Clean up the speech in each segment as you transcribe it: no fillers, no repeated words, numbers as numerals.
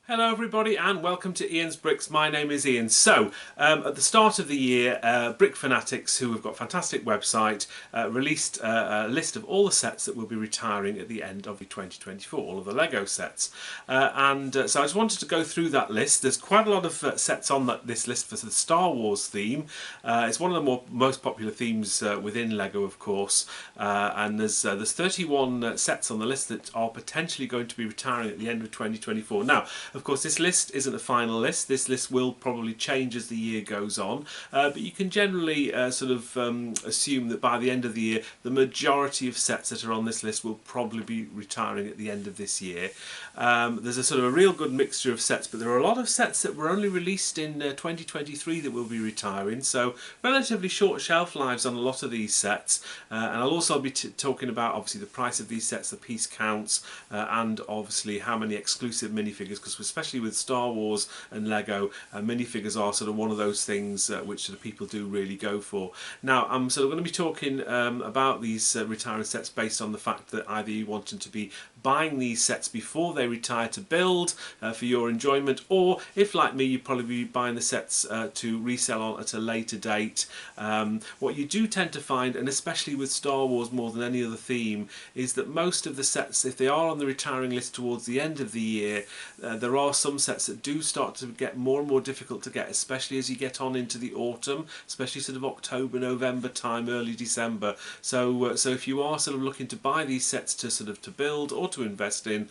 Hello everybody and welcome to Ian's Bricks. My name is Ian. So, at the start of the year, Brick Fanatics, who have got a fantastic website, released a list of all the sets that will be retiring at the end of 2024, all of the Lego sets. So I just wanted to go through that list. There's quite a lot of sets on this list for the Star Wars theme. It's one of the most popular themes within Lego, of course, and there's 31 sets on the list that are potentially going to be retiring at the end of 2024. Now, of course, this list isn't a final list. This list will probably change as the year goes on, but you can generally assume that by the end of the year, the majority of sets that are on this list will probably be retiring at the end of this year. There's a sort of a real good mixture of sets, but there are a lot of sets that were only released in 2023 that will be retiring, so relatively short shelf lives on a lot of these sets. And I'll also be talking about obviously the price of these sets, the piece counts, and obviously how many exclusive minifigures, because especially with Star Wars and Lego, minifigures are sort of one of those things which sort of people do really go for. Now, I'm sort of going to be talking about these retiring sets based on the fact that either you want to be buying these sets before they retire to build for your enjoyment, or if like me you'd probably be buying the sets to resell on at a later date. What you do tend to find, and especially with Star Wars more than any other theme, is that most of the sets, if they are on the retiring list towards the end of the year, there are some sets that do start to get more and more difficult to get, especially as you get on into the autumn, especially sort of October, November time, early December. So if you are sort of looking to buy these sets to build or to invest in,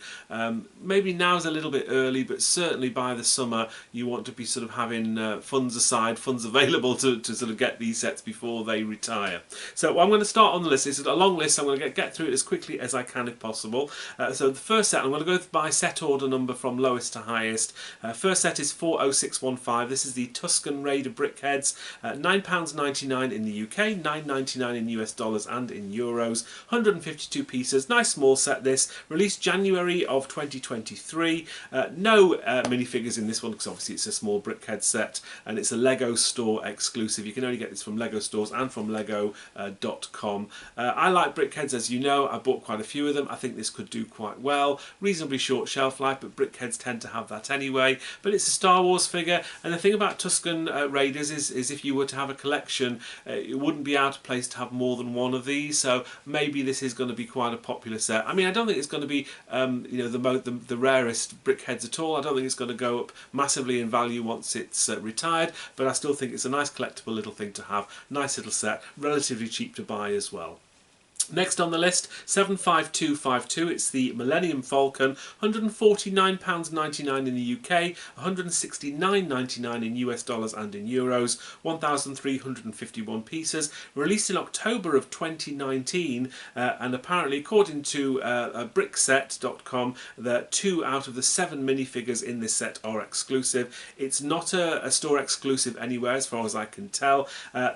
maybe now's a little bit early, but certainly by the summer you want to be sort of having funds aside, funds available to sort of get these sets before they retire. So I'm going to start on the list. It's a long list. I'm going to get through it as quickly as I can if possible. So the first set, I'm going to go by set order number from lowest to highest. First set is 40615. This is the Tusken Raider brickheads. £9.99 in the UK, $9.99 in US dollars and in euros. 152 pieces. Nice small set this. Released January of 2023. No minifigures in this one because obviously it's a small brickhead set and it's a Lego store exclusive. You can only get this from Lego stores and from Lego.com. I like brickheads, as you know. I bought quite a few of them. I think this could do quite well. Reasonably short shelf life, but brickheads tend to have that anyway. But it's a Star Wars figure, and the thing about Tusken Raiders is if you were to have a collection, it wouldn't be out of place to have more than one of these. So maybe this is going to be quite a popular set. I mean, I don't think it's going to be the rarest brickheads at all. I don't think it's going to go up massively in value once it's retired, but I still think it's a nice collectible little thing to have. Nice little set, relatively cheap to buy as well. Next on the list, 75252, it's the Millennium Falcon, £149.99 in the UK, $169.99 in US dollars and in euros, 1,351 pieces, released in October of 2019, and apparently, according to brickset.com, that 2 out of the 7 minifigures in this set are exclusive. It's not a store exclusive anywhere as far as I can tell.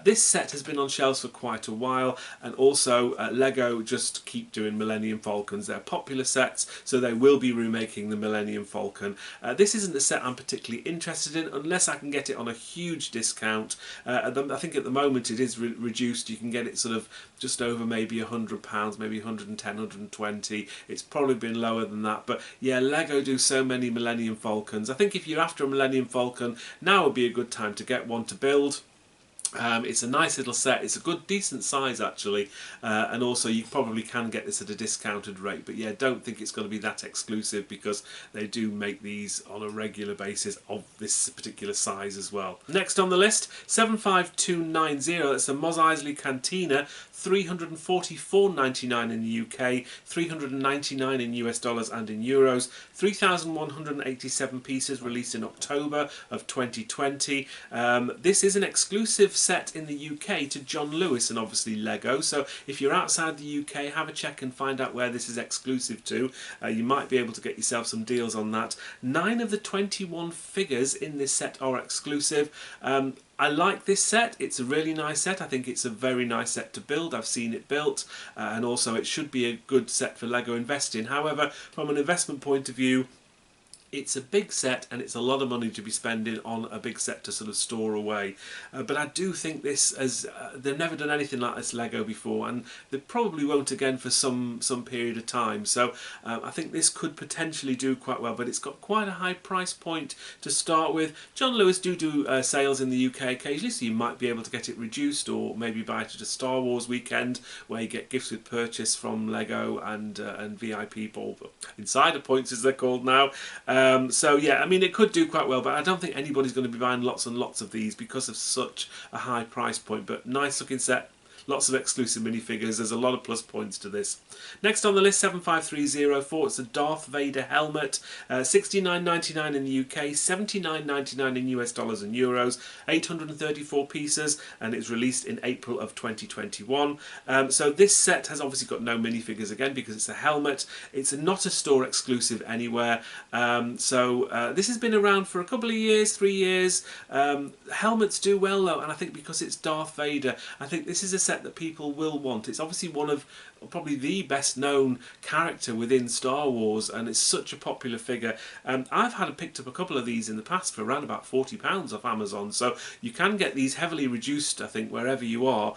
This set has been on shelves for quite a while, and also Lego just keep doing Millennium Falcons. They're popular sets, so they will be remaking the Millennium Falcon. This isn't a set I'm particularly interested in unless I can get it on a huge discount. I think at the moment it is reduced. You can get it sort of just over maybe £100, maybe 110, 120. It's probably been lower than that, but yeah, Lego do so many Millennium Falcons. I think if you're after a Millennium Falcon, now would be a good time to get one to build. It's a nice little set. It's a good, decent size actually, and also you probably can get this at a discounted rate. But yeah, don't think it's going to be that exclusive because they do make these on a regular basis of this particular size as well. Next on the list, 75290. That's the Mos Eisley Cantina, £344.99 in the UK, $399 in US dollars and in euros. 3,187 pieces, released in October of 2020. This is an exclusive set in the UK to John Lewis and obviously Lego, so if you're outside the UK, have a check and find out where this is exclusive to. You might be able to get yourself some deals on that. 9 of the 21 figures in this set are exclusive. I like this set. It's a really nice set. I think it's a very nice set to build. I've seen it built, and also it should be a good set for Lego invest in. However, from an investment point of view, It's a big set and it's a lot of money to be spending on a big set to sort of store away. But I do think this, as they've never done anything like this Lego before, and they probably won't again for some period of time. So I think this could potentially do quite well, but it's got quite a high price point to start with. John Lewis do sales in the UK occasionally, so you might be able to get it reduced, or maybe buy it at a Star Wars weekend where you get gifts with purchase from Lego and VIP ball insider points as they're called now. So yeah, I mean, it could do quite well, but I don't think anybody's going to be buying lots and lots of these because of such a high price point. But nice looking set, lots of exclusive minifigures. There's a lot of plus points to this. Next on the list, 7530 it's a Darth Vader helmet, $69.99 in the UK, $79.99 in US dollars and euros, 834 pieces, and it's released in April of 2021. So this set has obviously got no minifigures again because it's a helmet. It's not a store exclusive anywhere. This has been around for a couple of years, 3 years. Helmets do well though, and I think because it's Darth Vader, I think this is a set that people will want. It's obviously one of probably the best known character within Star Wars, and it's such a popular figure. I've picked up a couple of these in the past for around about £40 off Amazon, so you can get these heavily reduced, I think, wherever you are.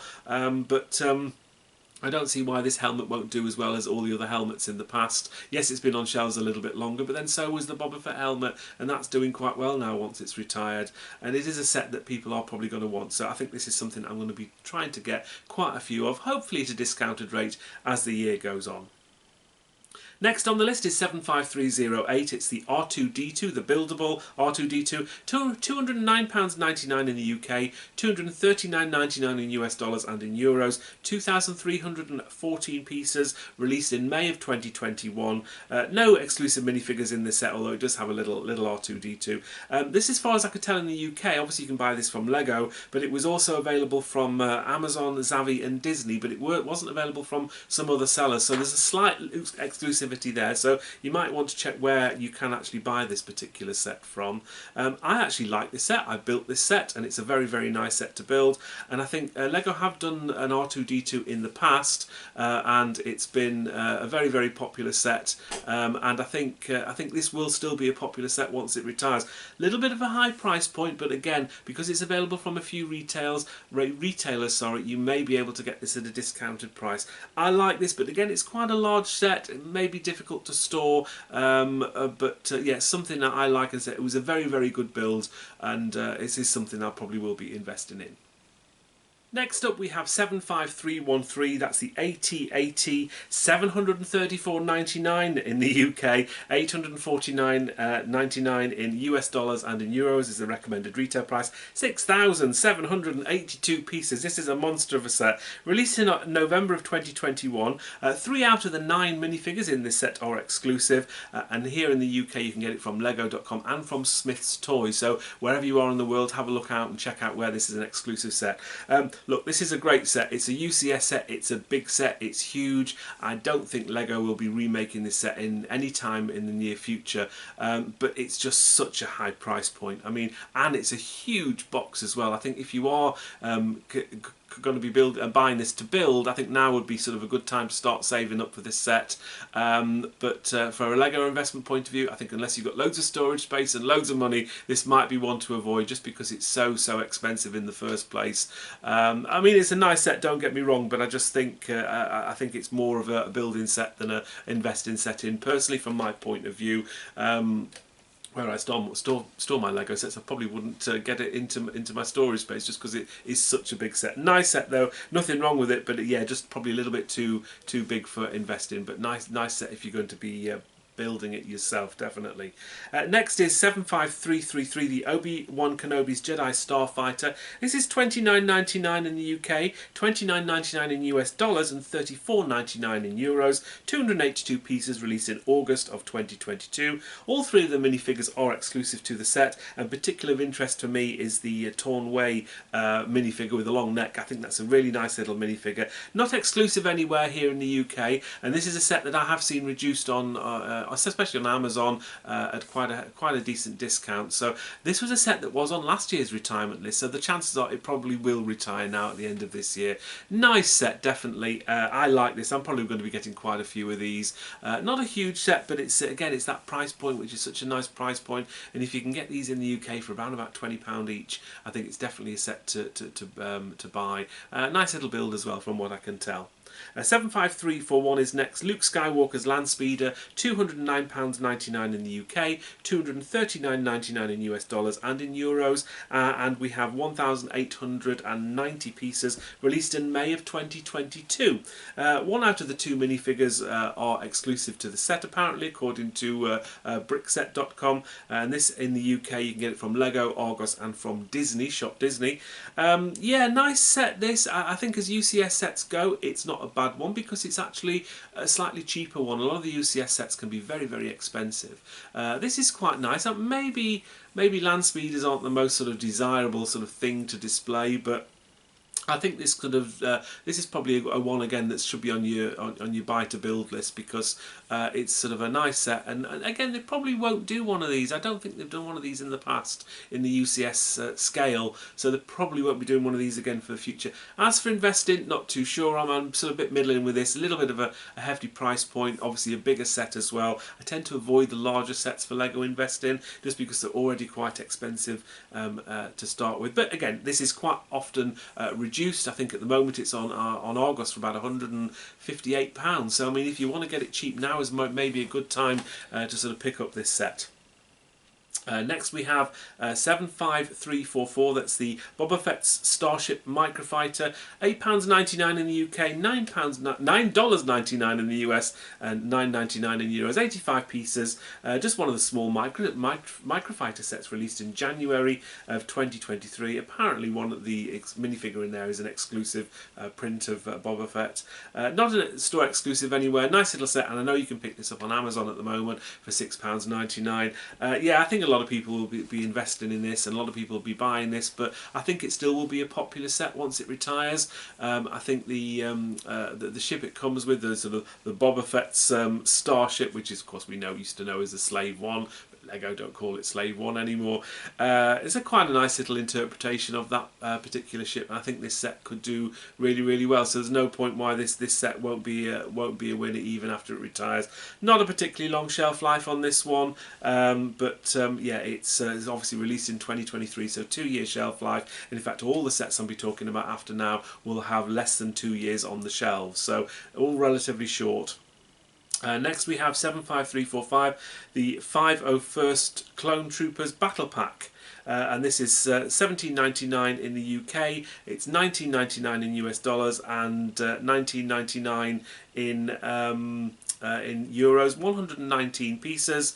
I don't see why this helmet won't do as well as all the other helmets in the past. Yes, it's been on shelves a little bit longer, but then so was the Boba Fett helmet, and that's doing quite well now once it's retired. And it is a set that people are probably going to want, so I think this is something I'm going to be trying to get quite a few of, hopefully at a discounted rate as the year goes on. Next on the list is 75308. It's the R2-D2, the buildable R2-D2. £209.99 in the UK, $239.99 in US dollars and in euros. 2,314 pieces, released in May of 2021. No exclusive minifigures in this set, although it does have a little R2-D2. This, as far as I could tell, in the UK, obviously you can buy this from Lego, but it was also available from Amazon, Zavi and Disney, but it wasn't available from some other sellers, so there's a slight exclusivity there, so you might want to check where you can actually buy this particular set from. I actually like this set. I built this set and it's a very, very nice set to build, and I think Lego have done an R2-D2 in the past, and it's been a very, very popular set, and I think this will still be a popular set once it retires. A little bit of a high price point, but again, because it's available from a few retailers, you may be able to get this at a discounted price. I like this, but again, it's quite a large set. It may be difficult to store, yeah, something that I like, and say it was a very, very good build, and it is something I probably will be investing in. Next up we have 75313, that's the AT-AT, $734.99 in the UK, $849.99 in US dollars and in euros is the recommended retail price, 6,782 pieces. This is a monster of a set. Released in November of 2021, 3 out of the 9 minifigures in this set are exclusive, and here in the UK you can get it from Lego.com and from Smith's Toys, so wherever you are in the world, have a look out and check out where this is an exclusive set. Look, this is a great set. It's a UCS set, it's a big set, it's huge. I don't think Lego will be remaking this set in any time in the near future, but it's just such a high price point. I mean, and it's a huge box as well. I think if you are going to be buying this to build, I think now would be sort of a good time to start saving up for this set. But for a Lego investment point of view, I think unless you've got loads of storage space and loads of money, this might be one to avoid just because it's so expensive in the first place. I mean, it's a nice set, don't get me wrong, but I just think I think it's more of a building set than a investing set in, personally, from my point of view. Where I store my Lego sets, I probably wouldn't get it into my storage space just because it is such a big set. Nice set though, nothing wrong with it, but yeah, just probably a little bit too big for investing. But nice set if you're going to be building it yourself, definitely. Next is 75333, the Obi-Wan Kenobi's Jedi Starfighter. This is $29.99 in the UK, $29.99 in US dollars and $34.99 in euros. 282 pieces, released in August of 2022. All 3 of the minifigures are exclusive to the set, and particular of interest to me is the Torn Way minifigure with a long neck. I think that's a really nice little minifigure. Not exclusive anywhere here in the UK, and this is a set that I have seen reduced on especially on Amazon, at quite a decent discount. So this was a set that was on last year's retirement list, so the chances are it probably will retire now at the end of this year. Nice set, definitely. I like this. I'm probably going to be getting quite a few of these. Not a huge set, but it's again, it's that price point, which is such a nice price point, and if you can get these in the UK for around about £20 each, I think it's definitely a set to buy. Nice little build as well, from what I can tell. 75341 is next. Luke Skywalker's Landspeeder, £209.99 in the UK, $239.99 in US dollars and in euros, and we have 1,890 pieces released in May of 2022. One out of the two minifigures are exclusive to the set, apparently, according to brickset.com, and this in the UK you can get it from Lego, Argos and from Disney, Shop Disney. Yeah, nice set this. I think as UCS sets go, it's not a bad one because it's actually a slightly cheaper one. A lot of the UCS sets can be very, very expensive. This is quite nice. Maybe Landspeeders aren't the most sort of desirable sort of thing to display, but I think this could have. This is probably a one again that should be on your buy to build list, because it's sort of a nice set. And again, they probably won't do one of these. I don't think they've done one of these in the past in the UCS scale, so they probably won't be doing one of these again for the future. As for investing, not too sure. I'm sort of a bit middling with this. A little bit of a hefty price point. Obviously, a bigger set as well. I tend to avoid the larger sets for Lego investing just because they're already quite expensive to start with. But again, this is quite often reduced. I think at the moment it's on Argos for about £158. So I mean, if you want to get it cheap, now is maybe a good time to sort of pick up this set. Next we have 75344, that's the Boba Fett's Starship Microfighter, £8.99 in the UK, $9.99 in the US, and $9.99 in euros, 85 pieces, just one of the small microfighter sets released in January of 2023. Apparently one of the minifigure in there is an exclusive print of Boba Fett. Not a store exclusive anywhere, nice little set, and I know you can pick this up on Amazon at the moment for £6.99. Yeah, I think a lot of people will be investing in this, and a lot of people will be buying this, but I think it still will be a popular set once it retires. I think the ship it comes with, the sort of the Boba Fett's Starship, which is, of course, we used to know as the Slave One, but Lego don't call it Slave One anymore. It's quite a nice little interpretation of that particular ship, and I think this set could do really, really well. So there's no point why this set won't be a winner even after it retires. Not a particularly long shelf life on this one, but yeah, it's obviously released in 2023, so 2-year shelf life. And in fact, all the sets I'll be talking about after now will have less than 2 years on the shelves, so all relatively short. Next we have 75345, the 501st Clone Troopers Battle Pack. And this is $17.99 in the UK, it's $19.99 in US dollars, and $19.99 in euros, 119 pieces,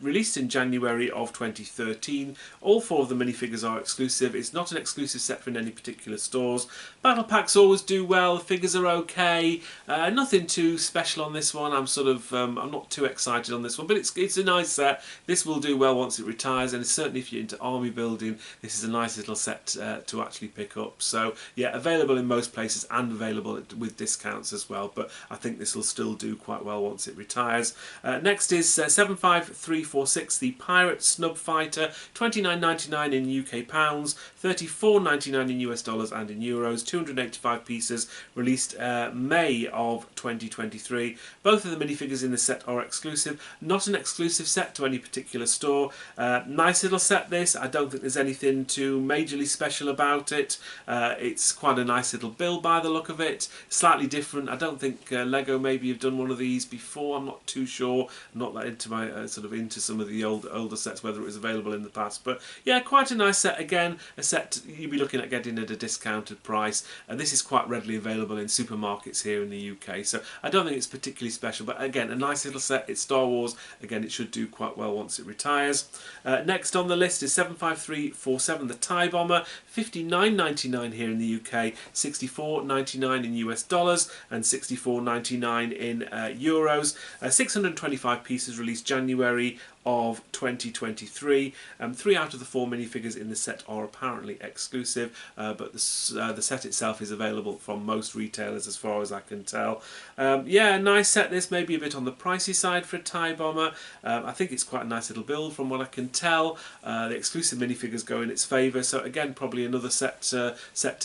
released in January of 2013. All 4 of the minifigures are exclusive. It's not an exclusive set from any particular stores. Battle packs always do well. Figures are okay. Nothing too special on this one. I'm not too excited on this one, but it's a nice set. This will do well once it retires, and certainly if you're into army building, this is a nice little set to actually pick up. So yeah, available in most places and available with discounts as well, but I think this will still do quite well once it retires. Next is 75346, the Pirate Snub Fighter, $29.99 in UK pounds, $34.99 in US dollars and in euros, 285 pieces, released May of 2023. Both of the minifigures in the set are exclusive, not an exclusive set to any particular store. Nice little set this. I don't think there's anything too majorly special about it. It's quite a nice little build by the look of it, slightly different. I don't think Lego maybe have done one of these before, I'm not too sure. I'm not that into my into some of the older sets, whether it was available in the past, but yeah, quite a nice set. Again, a set you'd be looking at getting at a discounted price, and this is quite readily available in supermarkets here in the UK, so I don't think it's particularly special, but again, a nice little set. It's Star Wars. Again, it should do quite well once it retires. Next on the list is 75347, the TIE Bomber, $59.99 here in the UK, $64.99 in US dollars and $64.99 in euros. 625 pieces, released January of 2023. 3 out of the 4 minifigures in the set are apparently exclusive, but the set itself is available from most retailers as far as I can tell. Yeah, nice set. This may be a bit on the pricey side for a TIE bomber. I think it's quite a nice little build from what I can tell. The exclusive minifigures go in its favour, so again probably another set to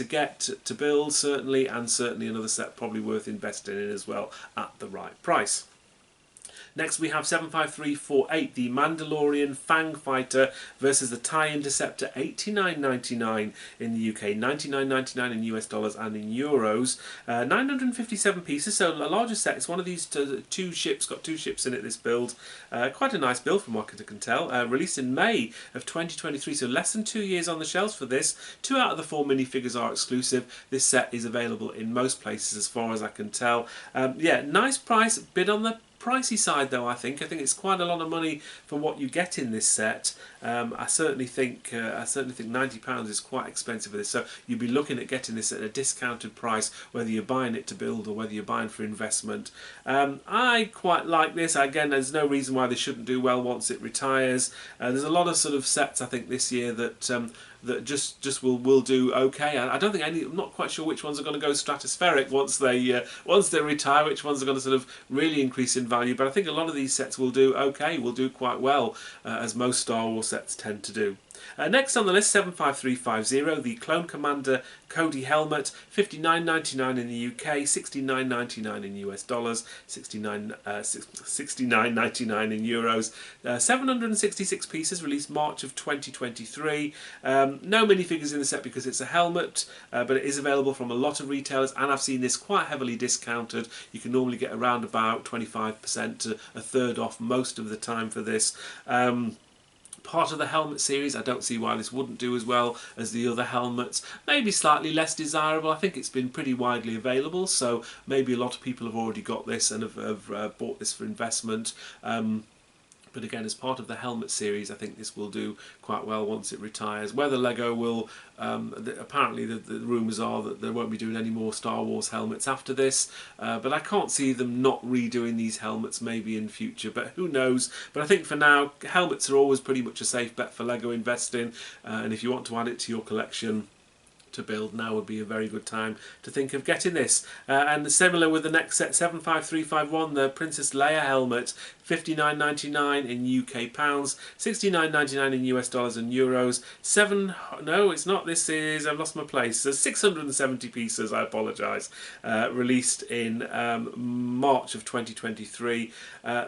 get, to build certainly, and certainly another set probably worth investing in as well at the right price. Next we have 75348, the Mandalorian Fang Fighter versus the TIE Interceptor, $89.99 in the UK, $99.99 in US dollars and in euros. 957 pieces, so a larger set. It's one of these two ships, got 2 ships in it, this build. Quite a nice build from what I can tell. Released in May of 2023, so less than 2 years on the shelves for this. 2 out of the 4 minifigures are exclusive. This set is available in most places as far as I can tell. Yeah, nice price, bit on the pricey side though. I think it's quite a lot of money for what you get in this set. I certainly think £90 is quite expensive for this, so you'd be looking at getting this at a discounted price, whether you're buying it to build or whether you're buying for investment. I quite like this. Again, there's no reason why this shouldn't do well once it retires. There's a lot of sort of sets I think this year that just will do okay. I don't think I'm not quite sure which ones are going to go stratospheric once they retire, which ones are going to sort of really increase in value, but I think a lot of these sets will do okay, will do quite well, as most Star Wars sets tend to do. Next on the list, 75350, the Clone Commander Cody helmet, $59.99 in the UK, $69.99 in US dollars, $69.99 in euros. 766 pieces, released March of 2023. No minifigures in the set because it's a helmet, but it is available from a lot of retailers, and I've seen this quite heavily discounted. You can normally get around about 25% to a third off most of the time for this. Part of the helmet series, I don't see why this wouldn't do as well as the other helmets. Maybe slightly less desirable. I think it's been pretty widely available, so maybe a lot of people have already got this and have bought this for investment. But again, as part of the helmet series, I think this will do quite well once it retires. Whether Lego will, apparently the rumours are that they won't be doing any more Star Wars helmets after this, but I can't see them not redoing these helmets maybe in future, but who knows. But I think for now, helmets are always pretty much a safe bet for Lego investing, and if you want to add it to your collection to build, now would be a very good time to think of getting this. And similar with the next set, 75351, the Princess Leia helmet, $59.99 in UK pounds, $69.99 in US dollars and euros. No, it's not. This is, I've lost my place. So 670 pieces. I apologise. Released in March of 2023.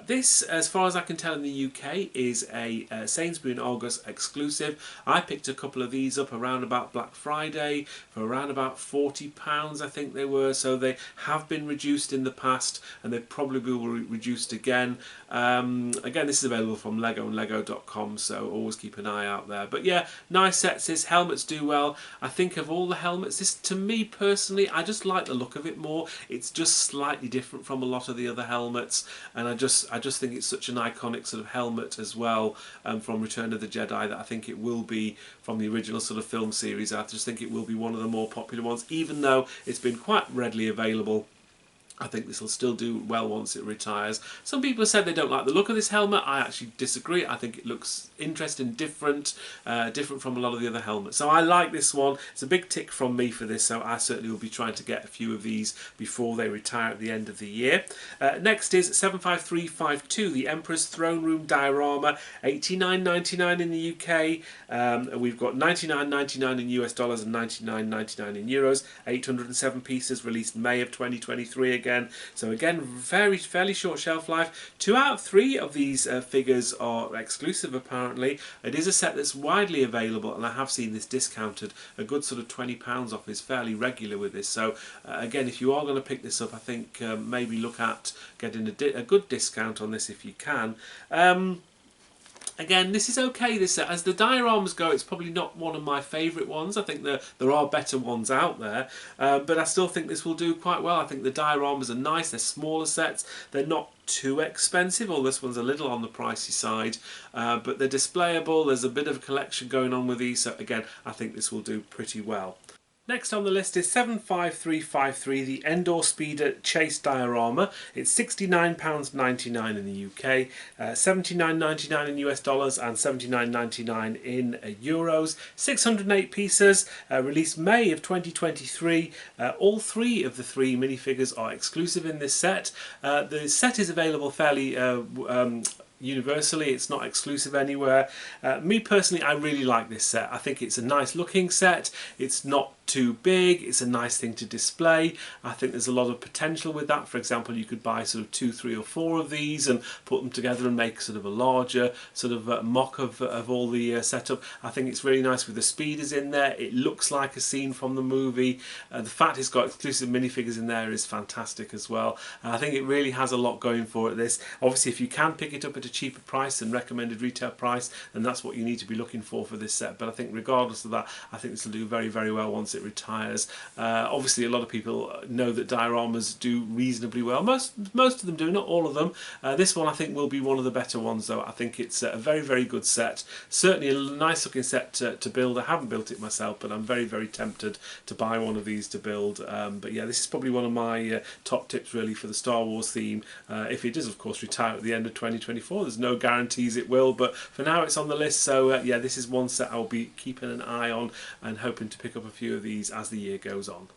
This, as far as I can tell, in the UK is a Sainsbury and Argos exclusive. I picked a couple of these up around about Black Friday for around about £40, I think they were. So they have been reduced in the past, and they probably will be reduced again. Again, this is available from Lego and Lego.com, so always keep an eye out there. But yeah, nice sets. His helmets do well. I think of all the helmets, this, to me personally, I just like the look of it more. It's just slightly different from a lot of the other helmets, and I just think it's such an iconic sort of helmet as well, from Return of the Jedi, that I think it will be, from the original sort of film series, I just think it will be one of the more popular ones, even though it's been quite readily available. I think this will still do well once it retires. Some people have said they don't like the look of this helmet. I actually disagree. I think it looks interesting, different from a lot of the other helmets. So I like this one. It's a big tick from me for this, so I certainly will be trying to get a few of these before they retire at the end of the year. Next is 75352, the Emperor's Throne Room Diorama, $89.99 in the UK. We've got $99.99 in US dollars and $99.99 in euros. 807 pieces, released May of 2023 again. So again, fairly short shelf life. 2 out of 3 of these figures are exclusive apparently. It is a set that's widely available, and I have seen this discounted. A good sort of £20 off is fairly regular with this. So again, if you are going to pick this up, I think maybe look at getting a good discount on this if you can. Again, this is okay, this set. As the dioramas go, it's probably not one of my favourite ones. I think there are better ones out there, but I still think this will do quite well. I think the dioramas are nice. They're smaller sets. They're not too expensive, although this one's a little on the pricey side, but they're displayable. There's a bit of a collection going on with these, so again, I think this will do pretty well. Next on the list is 75353, the Endor Speeder Chase Diorama. It's £69.99 in the UK, $79.99 in US dollars and $79.99 in euros. 608 pieces, released May of 2023. All three of the three minifigures are exclusive in this set. The set is available fairly universally, it's not exclusive anywhere. Me personally, I really like this set. I think it's a nice looking set. It's not too big, it's a nice thing to display. I think there's a lot of potential with that. For example, you could buy sort of 2, 3 or 4 of these and put them together and make sort of a larger sort of mock of all the setup. I think it's really nice with the speeders in there. It looks like a scene from the movie. The fact it's got exclusive minifigures in there is fantastic as well. I think it really has a lot going for it. This, obviously, if you can pick it up at a cheaper price than recommended retail price, then that's what you need to be looking for this set. But I think regardless of that, I think this will do very, very well once it retires. Obviously, a lot of people know that dioramas do reasonably well. Most of them do, not all of them. This one I think will be one of the better ones though. I think it's a very, very good set. Certainly a nice looking set to build. I haven't built it myself, but I'm very, very tempted to buy one of these to build. But yeah, this is probably one of my top tips really for the Star Wars theme. If it does of course retire at the end of 2024, there's no guarantees it will, but for now it's on the list. So yeah, this is one set I'll be keeping an eye on and hoping to pick up a few of these as the year goes on.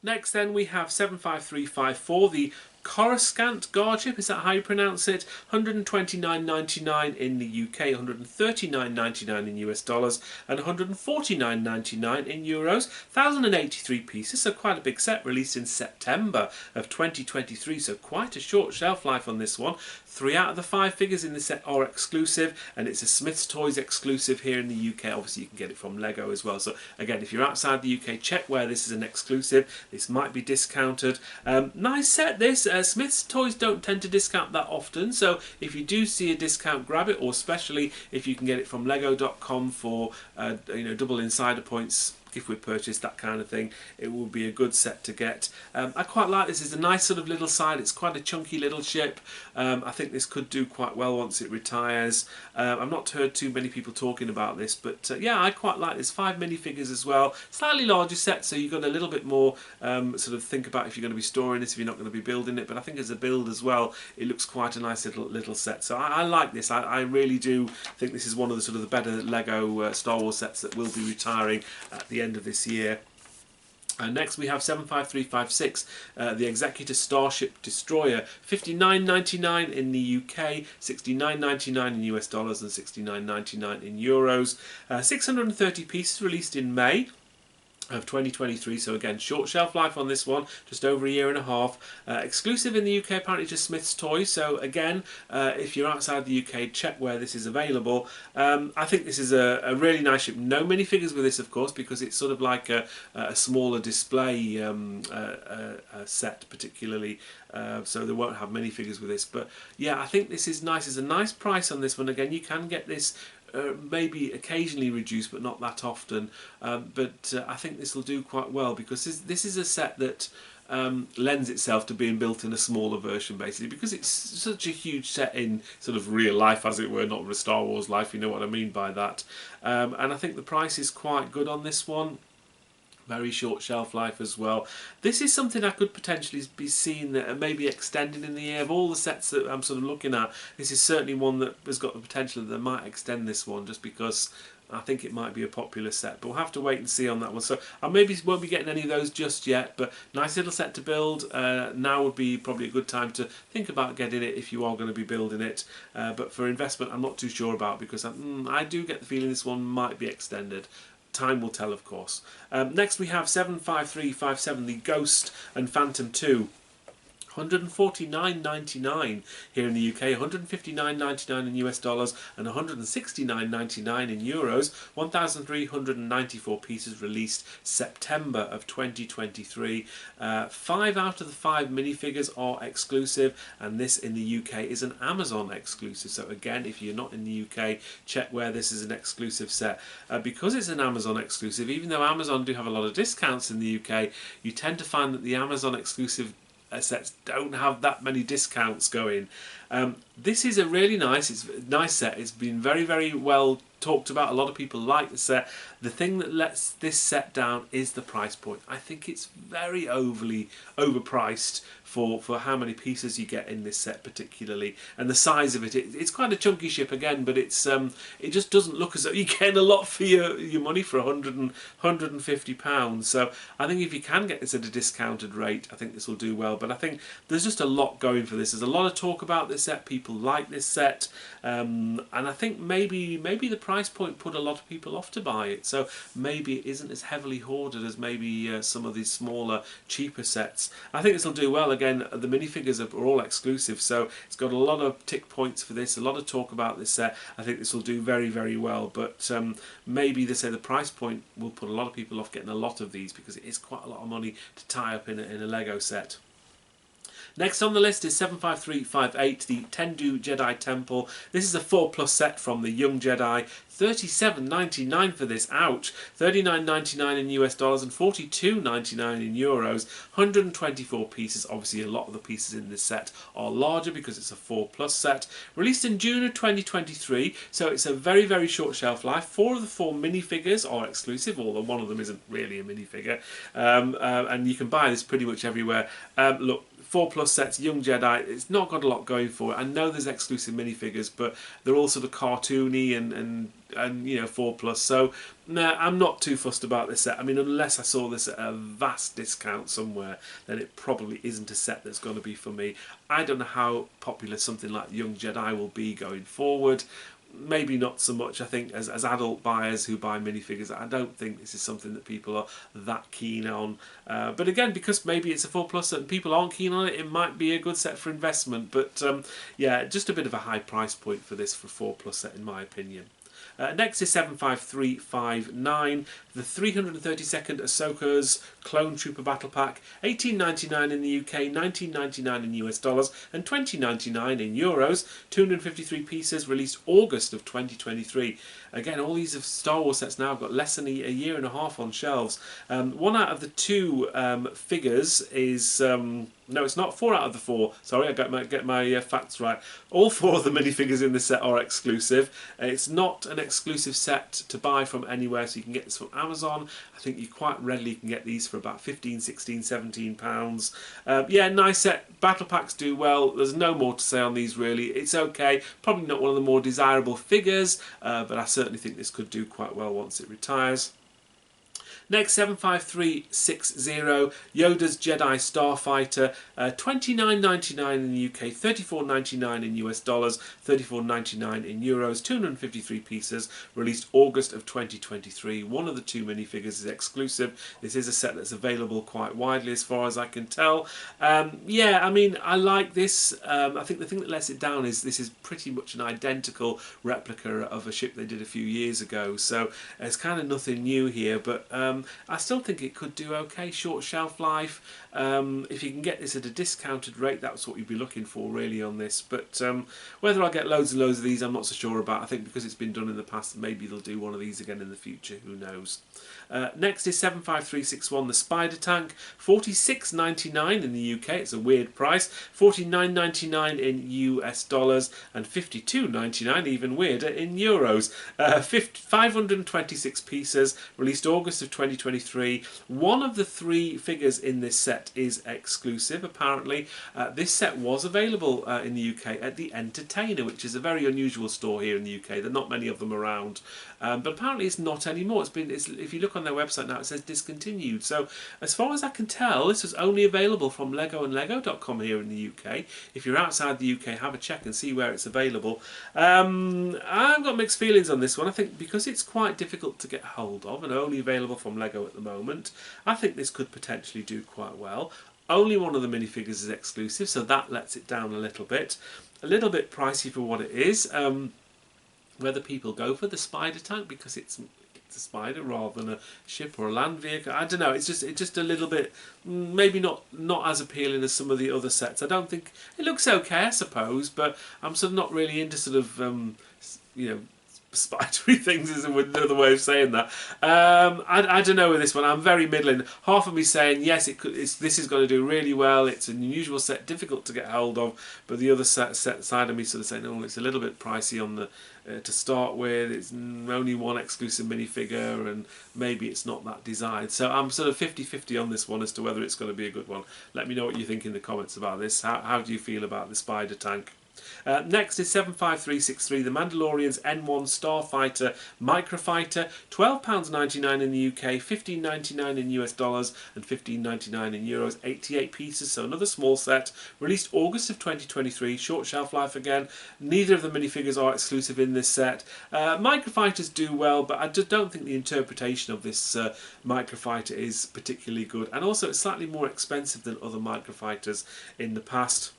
Next then we have 75354, the Coruscant Guard ship, is that how you pronounce it? $129.99 in the UK, $139.99 in US dollars, and $149.99 in euros. 1,083 pieces, so quite a big set, released in September of 2023, so quite a short shelf life on this one. 3 out of the 5 figures in the set are exclusive, and it's a Smith's Toys exclusive here in the UK. Obviously you can get it from Lego as well, so again, if you're outside the UK, check where this is an exclusive. This might be discounted. Nice set this. Smith's Toys don't tend to discount that often, so if you do see a discount, grab it, or especially if you can get it from lego.com for double insider points, gift with purchase, that kind of thing, it will be a good set to get. I quite like this. It's a nice sort of little side. It's quite a chunky little ship. I think this could do quite well once it retires. I've not heard too many people talking about this, but yeah, I quite like this. 5 minifigures as well. Slightly larger set, so you've got a little bit more sort of think about if you're going to be storing it, if you're not going to be building it. But I think as a build as well, it looks quite a nice little set. So I like this. I really do think this is one of the sort of the better Lego Star Wars sets that will be retiring at the end of this year. Next we have 75356, the Executor Starship Destroyer, $59.99 in the UK, $69.99 in US dollars and $69.99 in euros. 630 pieces, released in May of 2023, so again short shelf life on this one, just over a year and a half. Exclusive in the UK apparently to Smith's Toys, so again if you're outside the UK, check where this is available. I think this is a really nice ship. No minifigures with this of course, because it's sort of like a smaller display set particularly, so they won't have minifigures with this. But yeah, I think this is nice. There's a nice price on this one. Again, you can get this maybe occasionally reduced, but not that often. But I think this will do quite well, because this is a set that lends itself to being built in a smaller version, basically, because it's such a huge set in sort of real life, as it were, not the Star Wars life, you know what I mean by that. And I think the price is quite good on this one. Very short shelf life as well. This is something I could potentially be seen maybe extended in the year. Of all the sets that I'm sort of looking at, this is certainly one that has got the potential that they might extend this one, just because I think it might be a popular set. But we'll have to wait and see on that one. So I maybe won't be getting any of those just yet, but nice little set to build. Now would be probably a good time to think about getting it if you are going to be building it. But for investment, I'm not too sure about, because I do get the feeling this one might be extended. Time will tell, of course. Next we have 75357, the Ghost and Phantom 2. $149.99 here in the UK, $159.99 in US dollars and $169.99 in euros. 1,394 pieces, released September of 2023. 5 out of the 5 minifigures are exclusive, and this in the UK is an Amazon exclusive. So again, if you're not in the UK, check where this is an exclusive set. Because it's an Amazon exclusive, even though Amazon do have a lot of discounts in the UK, you tend to find that the Amazon exclusive sets don't have that many discounts going. This is a really nice set. It's been very, very well talked about. A lot of people like the set. The thing that lets this set down is the price point. I think it's very overpriced for how many pieces you get in this set particularly, and the size of it. It's quite a chunky ship again, but it's it just doesn't look as though you're getting a lot for your money for £150. So I think if you can get this at a discounted rate, I think this will do well. But I think there's just a lot going for this. There's a lot of talk about this set. People like this set, and I think maybe the price point put a lot of people off to buy it. So maybe it isn't as heavily hoarded as maybe some of these smaller, cheaper sets. I think this will do well. Again, the minifigures are all exclusive, so it's got a lot of tick points for this, a lot of talk about this set. I think this will do very, very well, but maybe they say the price point will put a lot of people off getting a lot of these, because it is quite a lot of money to tie up in a Lego set. Next on the list is 75358, the Tendu Jedi Temple. This is a 4+ set from the Young Jedi. $37.99 for this, ouch. $39.99 in US dollars and $42.99 in euros. 124 pieces. Obviously a lot of the pieces in this set are larger because it's a 4+ set. Released in June of 2023, so it's a very, very short shelf life. 4 of the 4 minifigures are exclusive, although one of them isn't really a minifigure. And you can buy this pretty much everywhere. Look, 4+ sets, Young Jedi, it's not got a lot going for it. I know there's exclusive minifigures, but they're all sort of cartoony and you know, 4+. So nah, I'm not too fussed about this set. I mean, unless I saw this at a vast discount somewhere, then it probably isn't a set that's going to be for me. I don't know how popular something like Young Jedi will be going forward. Maybe not so much. I think as adult buyers who buy minifigures, I don't think this is something that people are that keen on. But again, because maybe it's a 4+ and people aren't keen on it, it might be a good set for investment. But yeah, just a bit of a high price point for this for 4+ set in my opinion. Next is 75359, the 332nd Ahsoka's Clone Trooper Battle Pack, $18.99 in the UK, $19.99 in US dollars, and $20.99 in euros. 253 pieces, released August of 2023. Again, all these Star Wars sets now have got less than a year and a half on shelves. 1 out of the 2 figures is... no, it's not 4 out of the 4. Sorry, I get my facts right. All 4 of the minifigures in this set are exclusive. It's not an exclusive set to buy from anywhere, so you can get this from Amazon. I think you quite readily can get these for about 15, 16, 17 pounds. Yeah, nice set. Battle packs do well. There's no more to say on these really. It's okay. Probably not one of the more desirable figures, but I certainly think this could do quite well once it retires. Next, 75360, Yoda's Jedi Starfighter, $29.99 in the UK, $34.99 in US dollars, $34.99 in euros, 253 pieces, released August of 2023. One of the 2 minifigures is exclusive. This is a set that's available quite widely as far as I can tell. Yeah, I mean, I like this. I think the thing that lets it down is this is pretty much an identical replica of a ship they did a few years ago, so it's kind of nothing new here, but I still think it could do okay. Short shelf life. If you can get this at a discounted rate, that's what you'd be looking for really on this. But whether I'll get loads and loads of these, I'm not so sure about. I think because it's been done in the past, maybe they'll do one of these again in the future. Who knows? Next is 75361, the Spider Tank, $46.99 in the UK. It's a weird price. $49.99 in US dollars and $52.99, even weirder, in euros. 526 pieces, released August of 2023. One of the 3 figures in this set is exclusive, apparently. This set was available in the UK at the Entertainer, which is a very unusual store here in the UK. There are not many of them around. But apparently it's not anymore. If you look on their website now, it says discontinued. So as far as I can tell, this was only available from Lego and Lego.com here in the UK. If you're outside the UK, have a check and see where it's available. I've got mixed feelings on this one. I think because it's quite difficult to get hold of and only available from Lego at the moment, I think this could potentially do quite well. Only one of the minifigures is exclusive, so that lets it down a little bit. A little bit pricey for what it is. Whether people go for the Spider Tank because it's a spider rather than a ship or a land vehicle, I don't know. It's just a little bit, maybe not as appealing as some of the other sets. I don't think it looks okay, I suppose, but I'm sort of not really into sort of you know, spidery things is another way of saying that. I don't know with this one. I'm very middling. Half of me saying yes, this is going to do really well. It's an unusual set, difficult to get hold of. But the other side of me sort of saying, oh, it's a little bit pricey on the to start with. It's only one exclusive minifigure, and maybe it's not that desired. So I'm sort of 50-50 on this one as to whether it's going to be a good one. Let me know what you think in the comments about this. How do you feel about the spider tank? Next is 75363, the Mandalorian's N1 Starfighter Microfighter, £12.99 in the UK, $15.99 in US dollars and $15.99 in euros, 88 pieces, so another small set, released August of 2023, short shelf life again. Neither of the minifigures are exclusive in this set. Microfighters do well, but I just don't think the interpretation of this Microfighter is particularly good, and also it's slightly more expensive than other Microfighters in the past.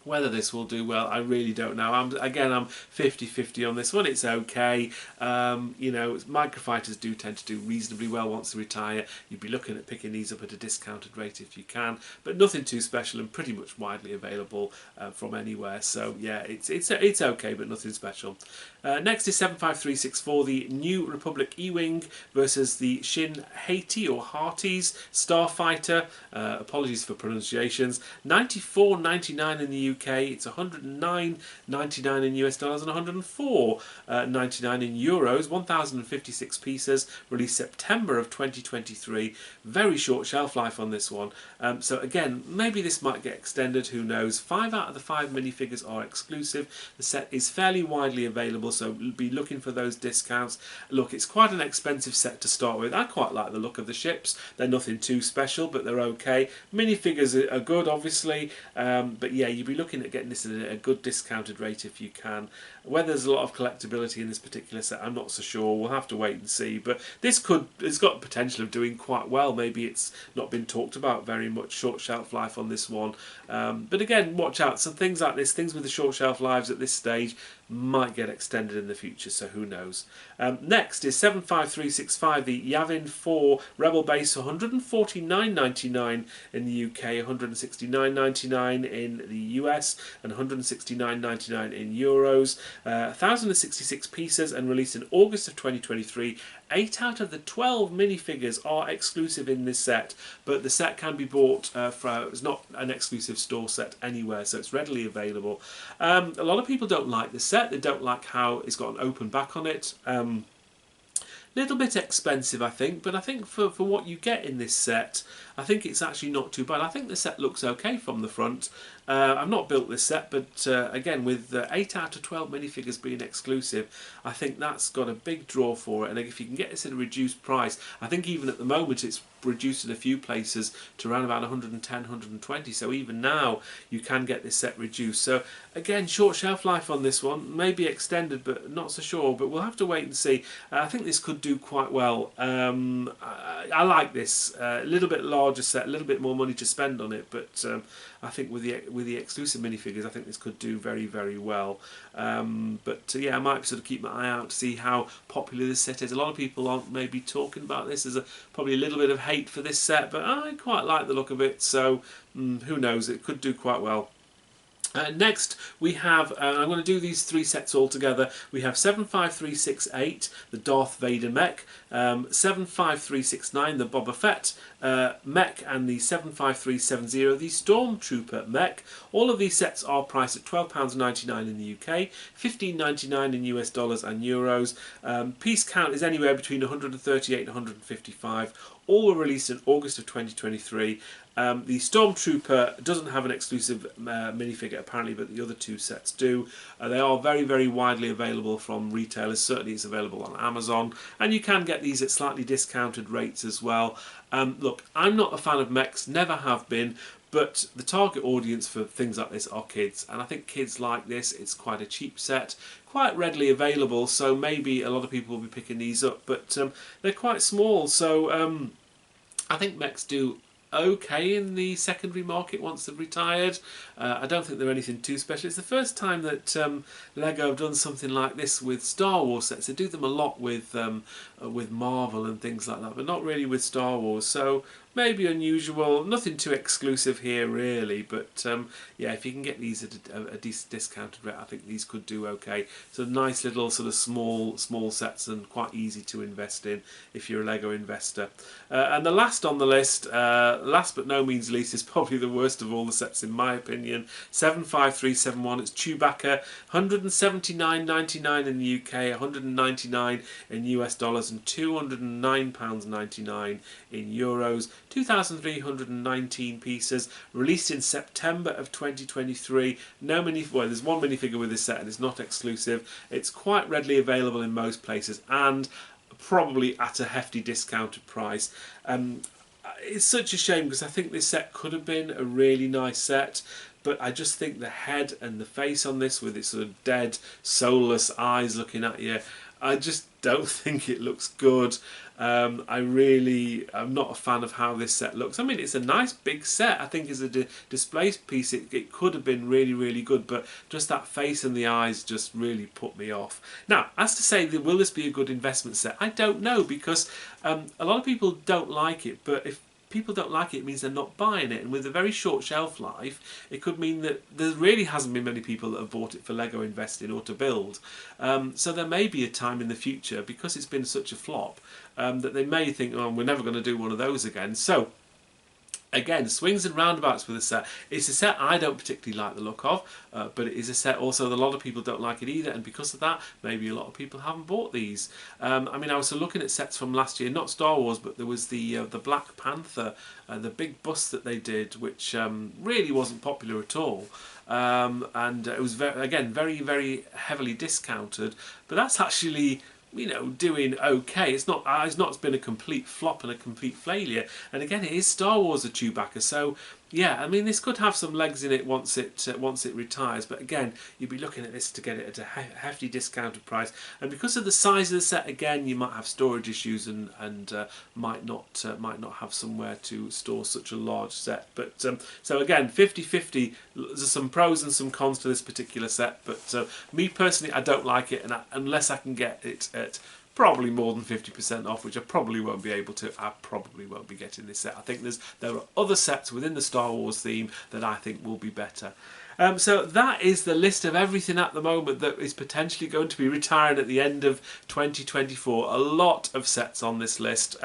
Whether this will do well, I really don't know. I'm 50-50 on this one. It's okay. Microfighters do tend to do reasonably well once they retire. You'd be looking at picking these up at a discounted rate if you can, but nothing too special and pretty much widely available from anywhere. So yeah, it's okay, but nothing special. Next is 75364, the New Republic E-Wing versus the Shin Haiti or Hearties Starfighter. Apologies for pronunciations. $94.99 in the UK. It's $109.99 in US dollars and $104.99 in euros. 1,056 pieces. Released September of 2023. Very short shelf life on this one. So again, maybe this might get extended. Who knows? 5 out of the 5 minifigures are exclusive. The set is fairly widely available, so be looking for those discounts. Look, it's quite an expensive set to start with. I quite like the look of the ships. They're nothing too special, but they're okay. Minifigures are good, obviously, but yeah, you'd be looking at getting this at a good discounted rate if you can. Whether there's a lot of collectability in this particular set, I'm not so sure. We'll have to wait and see, but it's got potential of doing quite well. Maybe it's not been talked about very much. Short shelf life on this one, but again, watch out. Some things like this, things with the short shelf lives at this stage, might get extended in the future, so who knows. Next is 75365, the Yavin 4 Rebel Base, $149.99 in the UK, $169.99 in the US, and $169.99 in euros. 1,066 pieces and released in August of 2023. 8 out of the 12 minifigures are exclusive in this set, but the set can be bought it's not an exclusive store set anywhere, so it's readily available. A lot of people don't like this set. They don't like how it's got an open back on it. Little bit expensive, I think, but I think for what you get in this set, I think it's actually not too bad. I think the set looks okay from the front. I've not built this set, but again, with 8 out of 12 minifigures being exclusive, I think that's got a big draw for it. And if you can get this at a reduced price, I think even at the moment it's reduced in a few places to around about 110, 120. So even now you can get this set reduced. So again, short shelf life on this one, maybe extended, but not so sure. But we'll have to wait and see. I think this could do quite well. I like this. A little bit larger set, a little bit more money to spend on it, but I think with the exclusive minifigures, I think this could do very, very well. Yeah, I might sort of keep my eye out to see how popular this set is. A lot of people aren't maybe talking about this. There's probably a little bit of hate for this set, but I quite like the look of it, so who knows, it could do quite well. Next we have, I'm going to do these 3 sets all together. We have 75368, the Darth Vader mech, 75369, the Boba Fett mech, and the 75370, the Stormtrooper mech. All of these sets are priced at £12.99 in the UK, $15.99 in US dollars and euros. Piece count is anywhere between 138 and 155. All were released in August of 2023. The Stormtrooper doesn't have an exclusive minifigure apparently, but the other 2 sets do. They are very, very widely available from retailers. Certainly it's available on Amazon, and you can get these at slightly discounted rates as well. Look, I'm not a fan of mechs, never have been, but the target audience for things like this are kids, and I think kids like this. It's quite a cheap set, quite readily available, so maybe a lot of people will be picking these up, but they're quite small, so I think mechs do okay in the secondary market once they've retired. I don't think they're anything too special. It's the first time that Lego have done something like this with Star Wars sets. They do them a lot with Marvel and things like that, but not really with Star Wars. So maybe unusual, nothing too exclusive here really, but yeah, if you can get these at a decent discounted rate, I think these could do okay. So nice little sort of small sets and quite easy to invest in if you're a Lego investor. And the last on the list, last but no means least, is probably the worst of all the sets in my opinion. 75371. It's Chewbacca, 179.99 in the UK, 199 in US dollars, and £209.99 in euros. 2,319 pieces, released in September of 2023. Well, there's one minifigure with this set and it's not exclusive. It's quite readily available in most places and probably at a hefty discounted price. It's such a shame because I think this set could have been a really nice set, but I just think the head and the face on this with its sort of dead, soulless eyes looking at you, I just don't think it looks good. I'm not a fan of how this set looks. I mean, it's a nice big set. I think as a display piece it could have been really, really good, but just that face and the eyes just really put me off. Now, as to say, will this be a good investment set? I don't know, because a lot of people don't like it, but if people don't like it, it means they're not buying it, and with a very short shelf life it could mean that there really hasn't been many people that have bought it for Lego investing or to build. So there may be a time in the future, because it's been such a flop, that they may think, oh, we're never going to do one of those again. So again, swings and roundabouts with a set. It's a set I don't particularly like the look of, but it is a set also that a lot of people don't like it either, and because of that, maybe a lot of people haven't bought these. I mean, I was looking at sets from last year, not Star Wars, but there was the Black Panther, the big bust that they did, which really wasn't popular at all. And it was very, very heavily discounted, but that's actually, you know, doing okay. It's not been a complete flop and a complete failure. And again, it is Star Wars of Chewbacca, so yeah, I mean, this could have some legs in it once it retires. But again, you'd be looking at this to get it at a hefty discounted price. And because of the size of the set, again, you might have storage issues and might not have somewhere to store such a large set. But so again, 50-50. There's some pros and some cons to this particular set. But me personally, I don't like it, and unless I can get it at probably more than 50% off, which I probably won't be able to. I probably won't be getting this set. I think there are other sets within the Star Wars theme that I think will be better. So that is the list of everything at the moment that is potentially going to be retired at the end of 2024. A lot of sets on this list.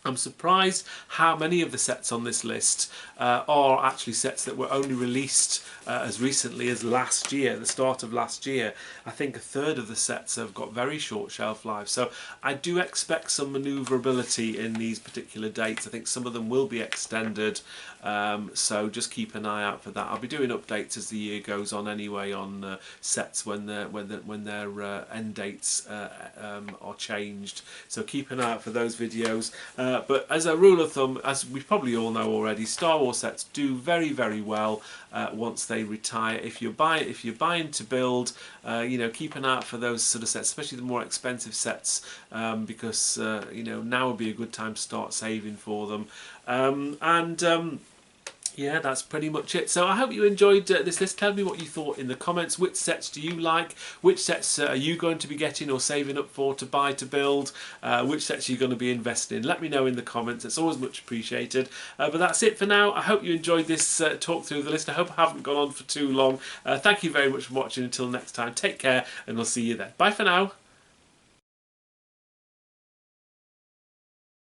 I'm surprised how many of the sets on this list are actually sets that were only released as recently as last year, the start of last year. I think a third of the sets have got very short shelf lives, so I do expect some manoeuvrability in these particular dates. I think some of them will be extended, so just keep an eye out for that. I'll be doing updates as the year goes on anyway on sets when their end dates are changed, so keep an eye out for those videos. But as a rule of thumb, as we probably all know already, Star Wars sets do very, very well once they retire. If you're buying to build, you know, keep an eye out for those sort of sets, especially the more expensive sets, because you know, now would be a good time to start saving for them. Yeah, that's pretty much it. So I hope you enjoyed this list. Tell me what you thought in the comments. Which sets do you like? Which sets are you going to be getting or saving up for to buy, to build? Which sets are you going to be investing in? Let me know in the comments. It's always much appreciated. But that's it for now. I hope you enjoyed this talk through the list. I hope I haven't gone on for too long. Thank you very much for watching. Until next time, take care, and I'll see you then. Bye for now.